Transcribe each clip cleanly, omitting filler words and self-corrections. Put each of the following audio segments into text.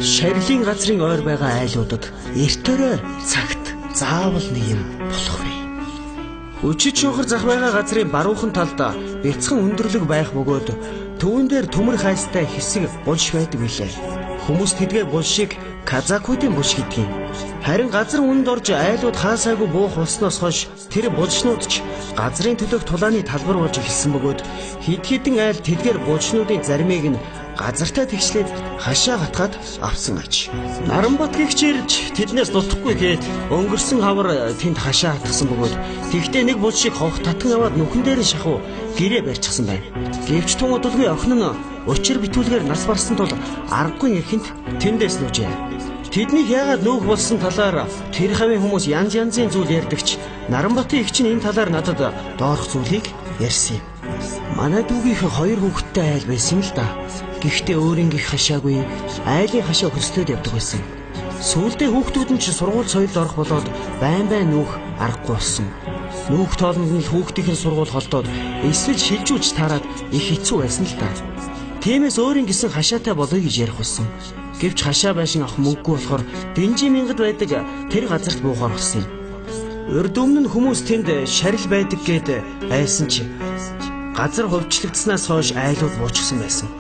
Шарилын газрын ойр байгаа айлуудад эрт орой цагт заавал нэг юм болох вэ. Өчид шуухар зах байгаа газрын баруухан талд бяцхан өндөрлөг байх бөгөөд төвөн дээр төмөр хайстай хэсэг булш байдаг билээ. Хүмүүс тэдгээ булшийг казакуудын булш гэдгийг. Харин газар үнд орж айлууд хаасаагүй буух болсноос хойш тэр булшнууд ч газрын төлөөх тулааны талбар болж эхэлсэн бөгөөд хэд хэдэн айл тэдгээр булшнуудын заримыг нь газартаа тэгшлээд хашаа гатгаад авсан аж. Наранбат гихчирж тэднээс дутхгүй гээд өнгөрсөн хавар тэнд хашаа хатгсан бөгөөд тэгтээ нэг булшийг ховх татан аваад нүхэн дээр шахуу гэрээ барьчихсан байна. Гэвч тун удалгүй охин нь учир битүүлгээр нас барсан тул аргагүй ихэнд тэндээс нүжээ. Тэднийг яагаад нүүх болсон талаар тэр хавийн хүмүүс янз янзын зүйл ярьдагч Наранбатын эгч нь энэ талаар надад доорх зүйлийг ярьсан юм. Манай дүүгийнх хоёр хүүхэдтэй айл байсан л да. Гэхдээ өөрөнгөх хашаагүй айлын хашаа хөслөөд явдаг байсан. Сүүлдээ хүүхдүүд нь ч сургууль соёлд орох болоод байн нүүх аргагүй болсон. Нүүх тоолонд нь хүүхдийн сургууль холдоод эсвэл шилжүүлж таарад их хэцүү байсан л да. Тиймээс өөрийн гисэн хашаатай болоё гэж ярих болсон. Гэвч хашаа байшин авах мөнгөгүй болохоор дэнжи мянгад байдаг тэр газарт буухаар болсон юм. Урд өмнө нь хүмүүс тэнд шарил байдаг гэд айсан чи газар хувьчлагдсанаас хойш айлууд буучсан байсан.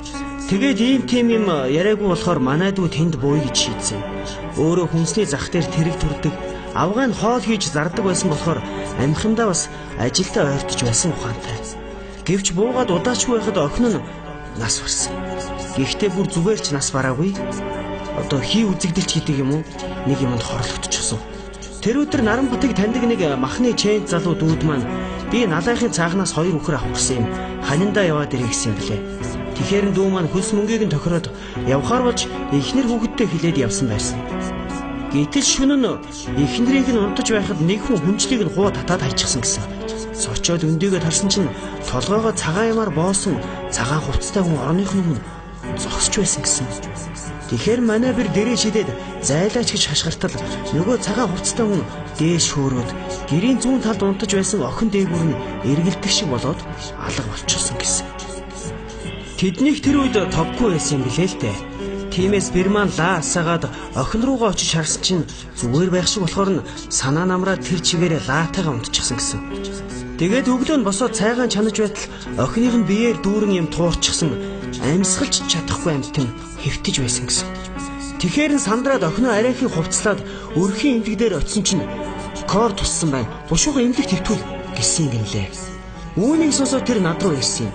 Тэгээд ийм тийм юм яриаггүй болохоор манай дүү тэнд бууя гэж шийдсэн. Өөрөө хүнсний зах дээр тэрэг төрдөг, авгаан хоол хийж зардаг байсан болохоор амхиндаа бас ажилдаа ойртож байсан ухаантай. Гэвч буугаад удаачгүй байхад охин нь нас барсан. Гэхдээ бүр зүгээр ч нас бараагүй. Одоо хий үзэгдэлч гэдэг юм уу? Нэг юмд хорлогдчихсон. Тэр өдөр Наранбатыг таньдаг нэг махны чэйн залуу дүүд маань би налайхын цаахнаас 2 үхэр авах гэсэн юм. Ханиндаа яваад ирэх гэсэн юм блэ. Тэгэхээр дүү маань хөлс мөнгийг нь тохироод явхаар болж эхнэр хүүхэдтэй хилээд явсан байсан. Гэтэл шөнө нь эхнэрийг нь унтаж байхад нэг хүн хүнчлийг нь хуу татаад хайчихсан гэсэн. Сочоод өндийгөө тарсан чинь толгоогоо цагаан ямаар боосон цагаан хувцастай хүн орных нь зогсож байсан гэсэн. Тэгэхээр манай бэр дээрээ шидээд зайлаач гэж хашгиртал нөгөө цагаан хувцастай хүн дээш хөөрөөд гэрийн зүүн талд унтаж байсан охин дээгүүр нь эргэлдэх шиг болоод алга болчихсон гэсэн. Тэднийх тэр үед товгүй байсан юм билээ л дээ. Тиймээс Бирман лаа асаагаад охин руугаа очиж харсан чинь зүгээр байх шиг болохоор нь санаа намраад тэр чигээрээ лаатайгаа унтчихсан гэсэн. Тэгээд өглөө нь босоод цайгаан чанаж байтал охиных нь биеэр дүүрэн юм туурчихсан амьсгалж чадахгүй амтэн хэвтэж байсан гэсэн. Тэгэхээр нь сандраад охиноо арайхыг хувцлаад өрхийн эмнэлэг дээр очисон чинь кор туссан байна. Бушуухан эмнэлэг твтүүл гэсэн юм лээ. Үүнийг сонсоод тэр над руу ирсэн юм.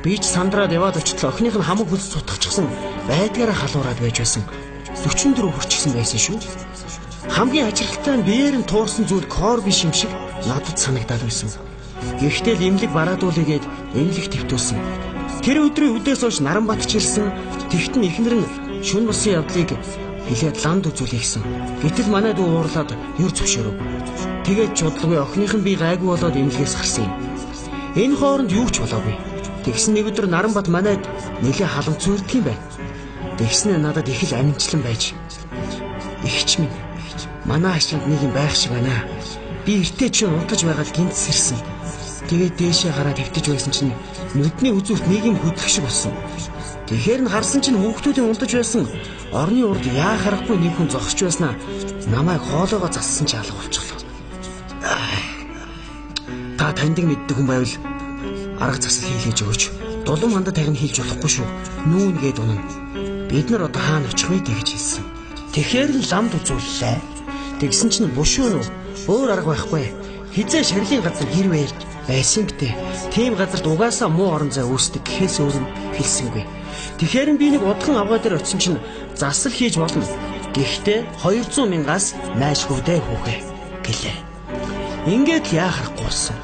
Би ч сандраад яваад очихлоо охиных нь хамаг хөлс цутгачихсан байдгаараа халуураад байж байсан. 44 хүрчихсэн байсан шүү. Хамгийн ажиглалтай нь биеэр нь туурсан зүйл кор биш юм шиг надад санагдаад байсан. Гэхдээ л эмнэлэг бараадуулъя гээд эмнэлэг твтүүлсэн. Тэр өдрийн үдээс хойш Наранбат ч ирсэн. Тэгтэн эхнэр нь шүн бусын явдлыг хэлээд ланд үзүүлэх гэсэн. Гэтэл манай дүү уурлаад ер зөвшөөрөөгүй. Тэгээд чудлгүй охиных нь би гайгүй болоод эмнэлгээс гарсан юм. Энэ хооронд юу ч болоогүй. Тэгсэн нэг өдөр Наранбат манайд нэлээ халамж зүрдэг юм байна. Тэгснэ надад их л аминчлан байж. Игч минь манай ашинд нэг юм байх шиг байна. Би эртээ чи унтаж байгаад гинт сэрсэн. Тэгээд дээшээ гараад хэвтэж байсан чинь нүдний үзүүрт нэг юм хөдлөх шиг болсон. Тэгэхээр нь харсан чинь хүүхдүүдийн унтаж байсан орны урд яа харахгүй нэг хүн зогсож байснаа намайг хоолоогоо зассан чи алга болчихлоо. Та таньдаг мэддэг хүн байвал арга засал хийлгэж өгөөч. Дулам хандад тагна хийлж болохгүй шүү. Нүүн гээд унана. Бид нар одоо хаана очих вэ гэж хэлсэн. Тэгэхээр л ламд үзүүллээ. Тэгсэн чинь бушуу нь өөр арга байхгүй. Хизээ шарилын газар хэрвээ байсан битээ. Тийм газарт угаасаа муу орон зай үүсдэг гэхээс өөр нь хэлсэнгүй. Тэгэхээр би нэг удхан авгаа дээр очисон чинь засал хийж болно. Гэхдээ 200 мянгаас найш хөвдөө хүүхэ гэлээ. Ингээд яа харахгүй болсон.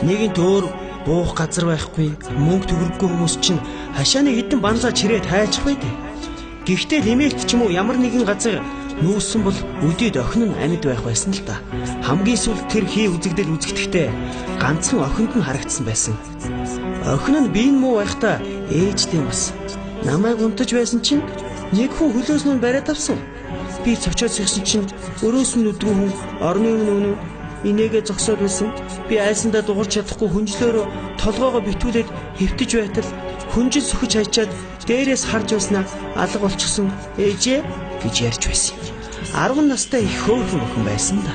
Нэгэнт өөр буух газар байхгүй, мөнгө төгрөггүй хүмүүс чинь хашааны хідэн банзаа чирээд хайчих байдэ. Гэхдээ лимэлт ч юм уу ямар нэгэн газар нүүсэн бол өдөөд охин нь амьд байх байсан л да. Хамгийн сүүлд тэр хий үзэгдэл үзэгдэхдээ ганцхан охинд нь харагдсан байсан. Охин нь биеийн муу байхдаа ээжтэй бас намайг унтаж байсан чинь нэг хүн хөлөөс нь бариад авсан. Би цочоод сэгсэн чинь өрөөс нь нүдгүү хүн орны өмнө инээгээ зогсоод байсан. Би айсандаа дуурч чадахгүй хүнжлөөрөө толгоогоо битүүлээд хэвтэж байтал хүнжил сөхөж хайчаад дээрээс харж байснаа алга болчихсон ээжээ гэж ярьж байсан. 10 настай их хөөрхөн охин байсан да.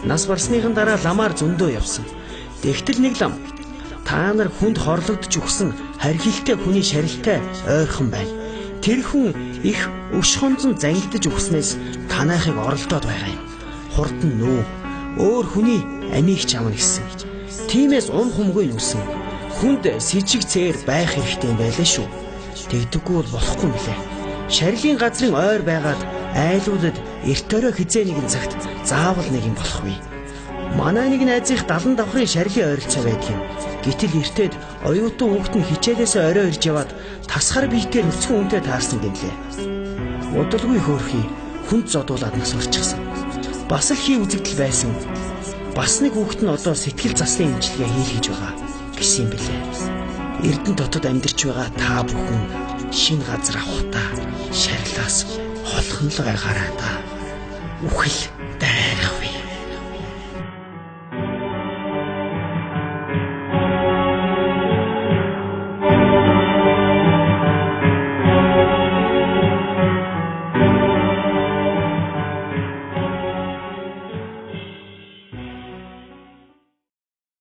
Нас барсныхан дараа ламаар зөндөө явсан. Тэгтэл нэг лам та нар хүнд хорлогдож өгсөн хархилтэй хүний шарилтай ойрхон байна. Тэр хүн их өш хонзон зангидж өгснээс танайхыг оролдоод байгаа юм. Хурдан нүү өөр хүний амийг чавна гэсэн. Тиймээс ун хумгүй нүсэн. Хүнд сэжиг цээр байх хэрэгтэй юм байлаа шүү. Тэгдэггүй бол болохгүй мөлий. Шарилын газрын ойр байгаад айлуудад эрт өрөө хизээ нэгэн цагт заавал нэг юм болох вэ. Манай нэг найзынх 70 давхрын шарилын ойролцоо байдаг юм. Гэтэл эртээд оюутан хүүхэд нь хичээлээсээ орой ирж яваад тасгар биетээр өцгөн үнтэй таарсан гэнлээ. Удалгүй хөөрхий хүнд зодуулаад нас орчихсан. Бас л хий үзэгдэл байсан. Бас нэг хүүхэд нь одоо сэтгэл заслын эмчилгээ хийх гэж байгаа гэсэн юм билээ. Эрдэнэ дотод амьдарч байгаа та бүхэн шинэ газар авахтаа шарилаас холхон л байгаарай та. Үхэл